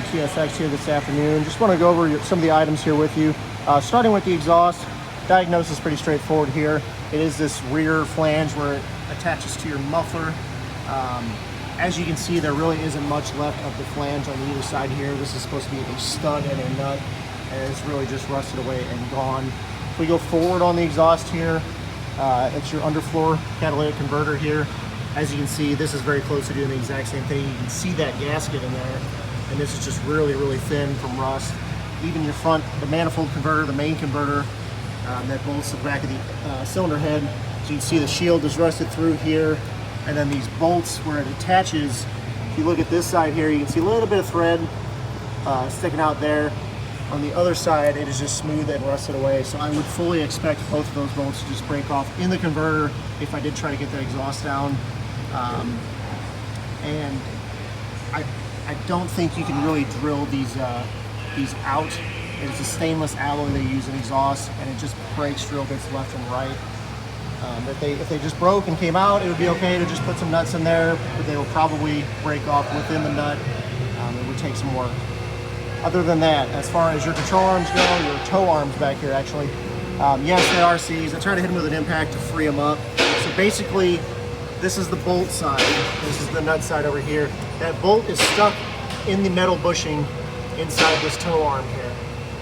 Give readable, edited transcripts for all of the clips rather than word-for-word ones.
TSX here this afternoon. Just want to go over some of the items here with you. Starting with the exhaust, diagnosis is pretty straightforward here. It is this rear flange where it attaches to your muffler. As you can see, there really isn't much left of the flange on either side here. This is supposed to be a stud and a nut, and it's really just rusted away and gone. If we go forward on the exhaust here, it's your underfloor catalytic converter here. As you can see, this is very close to doing the exact same thing. You can see that gasket in there, and this is just really, really thin from rust. Even your front, the manifold converter, the main converter, that bolts to the back of the cylinder head. So you can see the shield is rusted through here, and then these bolts where it attaches, if you look at this side here, you can see a little bit of thread sticking out there. On the other side, it is just smooth and rusted away. So I would fully expect both of those bolts to just break off in the converter if I did try to get that exhaust down. And I don't think you can really drill these out. It's a stainless alloy they use in exhaust, and it just breaks drill bits left and right. If they just broke and came out, it would be okay to just put some nuts in there, but they will probably break off within the nut. It would take some work. Other than that, as far as your control arms go, your toe arms back here actually, yes, they are seized. I try to hit them with an impact to free them up. So basically, this is the bolt side. This is the nut side over here. That bolt is stuck in the metal bushing inside this toe arm here.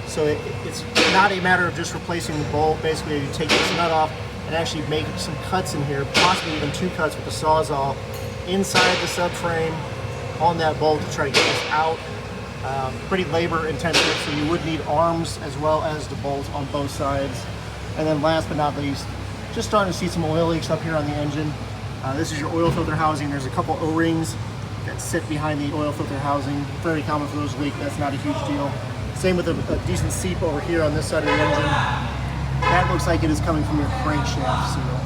So it's not a matter of just replacing the bolt. Basically, you take this nut off and actually make some cuts in here, possibly even 2 cuts with the Sawzall inside the subframe on that bolt to try to get this out. Pretty labor intensive, so you would need arms as well as the bolts on both sides. And then last but not least, just starting to see some oil leaks up here on the engine. This is your oil filter housing. There's a couple O-rings that sit behind the oil filter housing. Very common for those to leak. That's not a huge deal. Same with a decent seep over here on this side of the engine. That looks like it is coming from your crankshaft seal,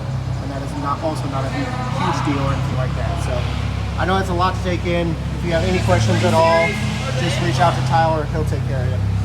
and that is also not a huge deal or anything like that. So I know that's a lot to take in. If you have any questions at all, just reach out to Tyler. He'll take care of you.